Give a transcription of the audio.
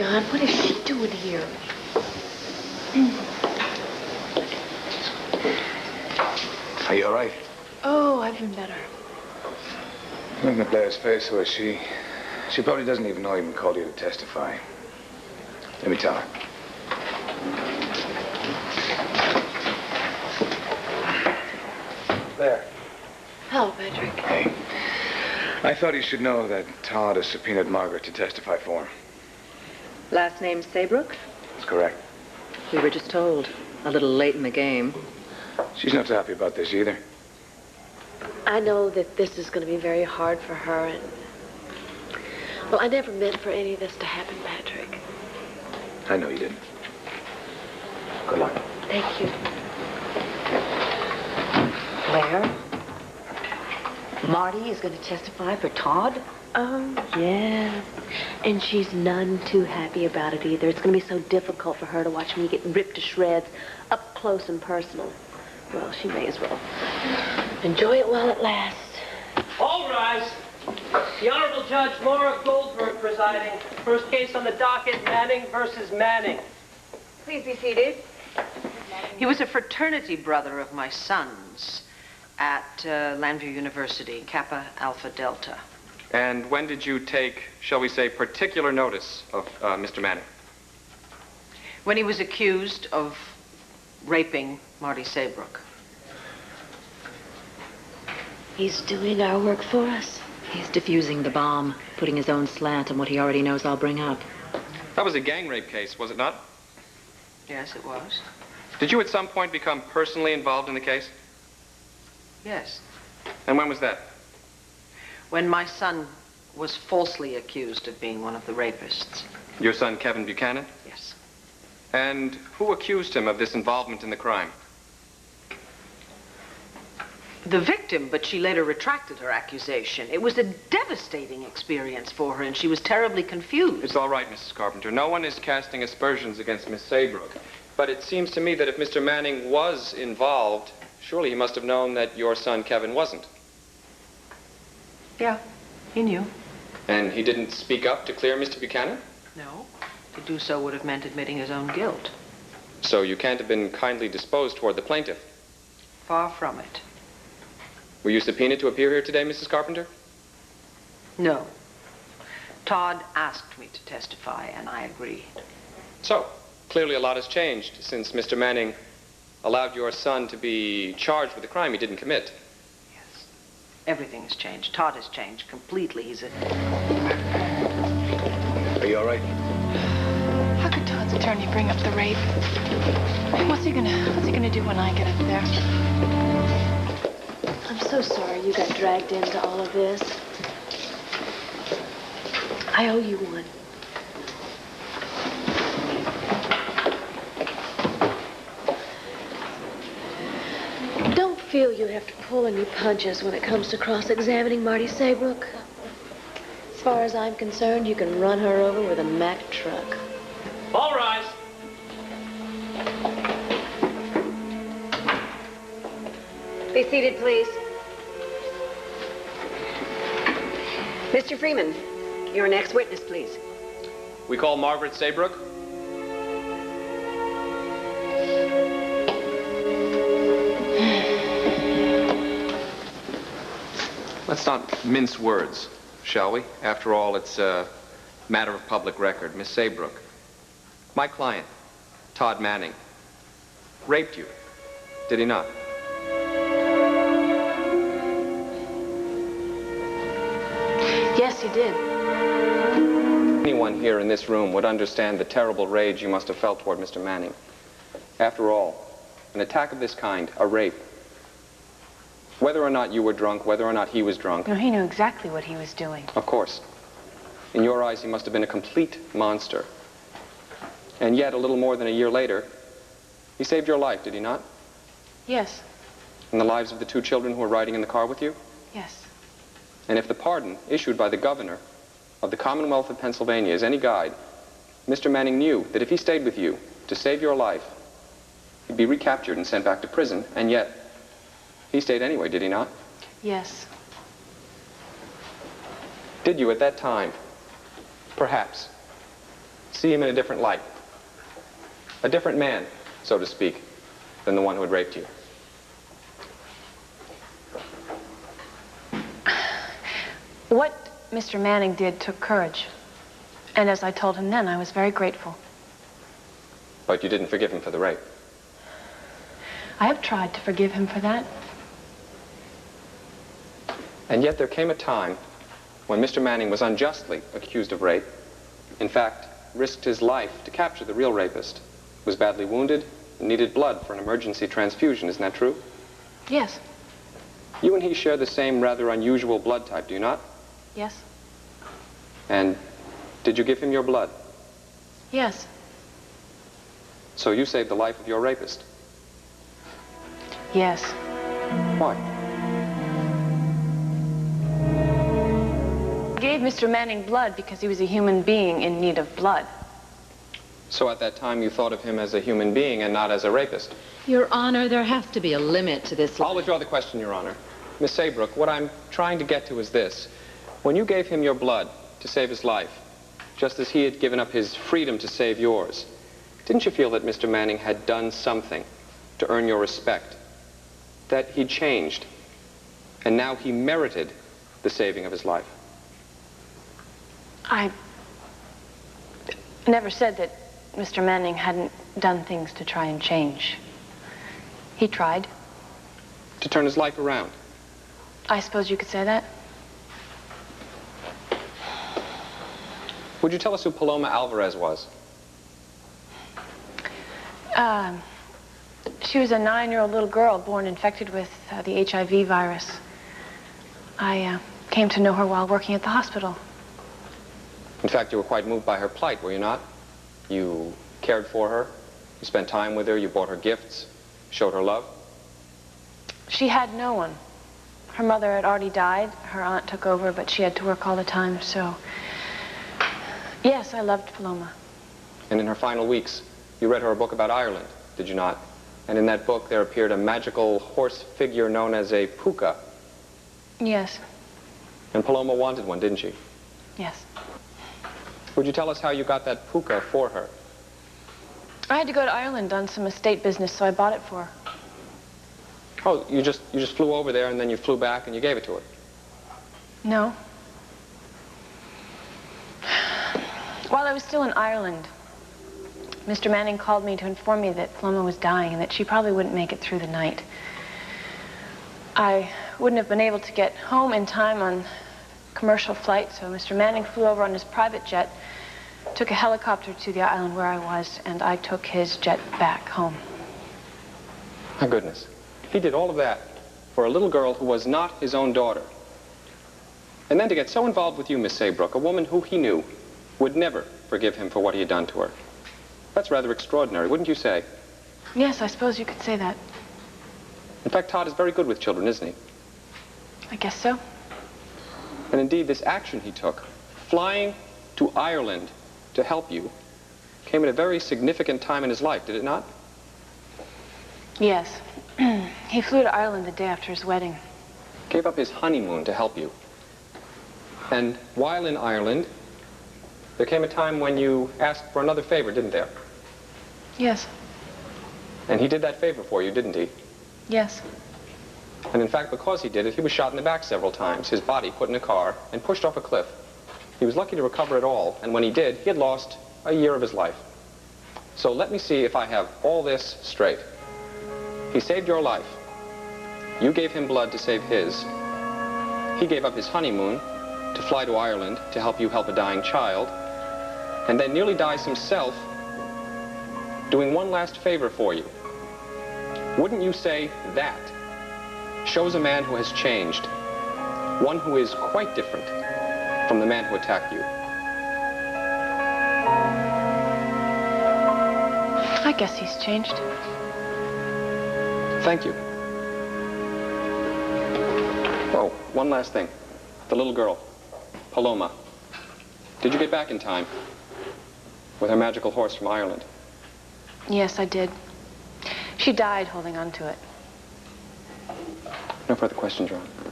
God, what is she doing here? Are you all right? Oh, I've been better. Looking at Blair's face, so is she. She probably doesn't even know I even called you to testify. Let me tell her. There. Hello, Patrick. Hey. I thought you should know that Todd has subpoenaed Margaret to testify for him. Last name Saybrook? That's correct. We were just told. A little late in the game. She's not so happy about this either. I know that this is going to be very hard for her, and... Well, I never meant for any of this to happen, Patrick. I know you didn't. Good luck. Thank you. Blair? Marty is going to testify for Todd? Yes. And she's none too happy about it either. It's going to be so difficult for her to watch me get ripped to shreds, up close and personal. Well, she may as well enjoy it while it lasts. All rise. The Honorable Judge Laura Goldberg presiding. First case on the docket, Manning versus Manning. Please be seated. He was a fraternity brother of my son's at Landview University, Kappa Alpha Delta. And when did you take, shall we say, particular notice of Mr. Manning? When he was accused of raping Marty Saybrook. He's doing our work for us. He's defusing the bomb, putting his own slant on what he already knows I'll bring up. That was a gang rape case, was it not? Yes, it was. Did you at some point become personally involved in the case? Yes. And when was that? When my son was falsely accused of being one of the rapists. Your son, Kevin Buchanan? Yes. And who accused him of this involvement in the crime? The victim, but she later retracted her accusation. It was a devastating experience for her, and she was terribly confused. It's all right, Mrs. Carpenter. No one is casting aspersions against Miss Saybrook. But it seems to me that if Mr. Manning was involved, surely he must have known that your son, Kevin, wasn't. Yeah, he knew. And he didn't speak up to clear Mr. Buchanan? No. To do so would have meant admitting his own guilt. So you can't have been kindly disposed toward the plaintiff? Far from it. Were you subpoenaed to appear here today, Mrs. Carpenter? No. Todd asked me to testify, and I agreed. So, clearly a lot has changed since Mr. Manning allowed your son to be charged with a crime he didn't commit. Yes. Everything has changed. Todd has changed completely. He's a... Are you all right? How could Todd's attorney bring up the rape? What's he gonna do when I get up there? I'm so sorry you got dragged into all of this. I owe you one. Don't feel you have to pull any punches when it comes to cross-examining Marty Saybrook. As far as I'm concerned, you can run her over with a Mack truck. All rise. Be seated, please. Mr. Freeman, your next witness, please. We call Margaret Saybrook. Let's not mince words, shall we? After all, it's a matter of public record. Miss Saybrook, my client, Todd Manning, raped you, did he not? Yes, he did. Anyone here in this room would understand the terrible rage you must have felt toward Mr. Manning. After all, an attack of this kind, a rape, whether or not you were drunk, whether or not he was drunk. No, he knew exactly what he was doing. Of course. In your eyes, he must have been a complete monster. And yet, a little more than a year later, he saved your life, did he not? Yes. And the lives of the two children who were riding in the car with you? Yes. And if the pardon issued by the governor of the Commonwealth of Pennsylvania is any guide, Mr. Manning knew that if he stayed with you to save your life, he'd be recaptured and sent back to prison, and yet he stayed anyway, did he not? Yes. Did you at that time, perhaps, see him in a different light. A different man, so to speak, than the one who had raped you. What Mr. Manning did took courage. And as I told him then, I was very grateful. But you didn't forgive him for the rape. I have tried to forgive him for that. And yet there came a time when Mr. Manning was unjustly accused of rape. In fact, risked his life to capture the real rapist. Was badly wounded and needed blood for an emergency transfusion. Isn't that true? Yes. You and he share the same rather unusual blood type, do you not? Yes. And did you give him your blood? Yes. So you saved the life of your rapist? Yes. Why? I gave Mr. Manning blood because he was a human being in need of blood. So at that time you thought of him as a human being and not as a rapist? Your Honor, there has to be a limit to this. I'll withdraw the question, Your Honor. Miss Saybrook, what I'm trying to get to is this. When you gave him your blood to save his life, just as he had given up his freedom to save yours, didn't you feel that Mr. Manning had done something to earn your respect? That he'd changed, and now he merited the saving of his life? I never said that Mr. Manning hadn't done things to try and change. He tried. To turn his life around? I suppose you could say that. Would you tell us who Paloma Alvarez was? She was a 9-year-old little girl born infected with the HIV virus. I came to know her while working at the hospital. In fact, you were quite moved by her plight, were you not? You cared for her, you spent time with her, you bought her gifts, showed her love. She had no one. Her mother had already died. Her aunt took over, but she had to work all the time, so... Yes, I loved Paloma. And in her final weeks, you read her a book about Ireland, did you not? And in that book, there appeared a magical horse figure known as a puka. Yes. And Paloma wanted one, didn't she? Yes. Would you tell us how you got that puka for her? I had to go to Ireland on some estate business, so I bought it for her. Oh, you just flew over there and then you flew back and you gave it to her? No. While I was still in Ireland, Mr. Manning called me to inform me that Paloma was dying and that she probably wouldn't make it through the night. I wouldn't have been able to get home in time on commercial flight, so Mr. Manning flew over on his private jet, took a helicopter to the island where I was, and I took his jet back home. My goodness. He did all of that for a little girl who was not his own daughter. And then to get so involved with you, Miss Saybrook, a woman who he knew would never forgive him for what he had done to her. That's rather extraordinary, wouldn't you say? Yes, I suppose you could say that. In fact, Todd is very good with children, isn't he? I guess so. And indeed, this action he took, flying to Ireland to help you, came at a very significant time in his life, did it not? Yes. He flew to Ireland the day after his wedding. Gave up his honeymoon to help you. And while in Ireland, there came a time when you asked for another favor, didn't there? Yes. And he did that favor for you, didn't he? Yes. And in fact, because he did it, he was shot in the back several times, his body put in a car, and pushed off a cliff. He was lucky to recover it all, and when he did, he had lost a year of his life. So let me see if I have all this straight. He saved your life. You gave him blood to save his. He gave up his honeymoon to fly to Ireland to help you help a dying child, and then nearly dies himself doing one last favor for you. Wouldn't you say that shows a man who has changed, one who is quite different from the man who attacked you? I guess he's changed. Thank you. Oh, one last thing. The little girl, Paloma. Did you get back in time with her magical horse from Ireland? Yes, I did. She died holding on to it. No further questions, Your Honor.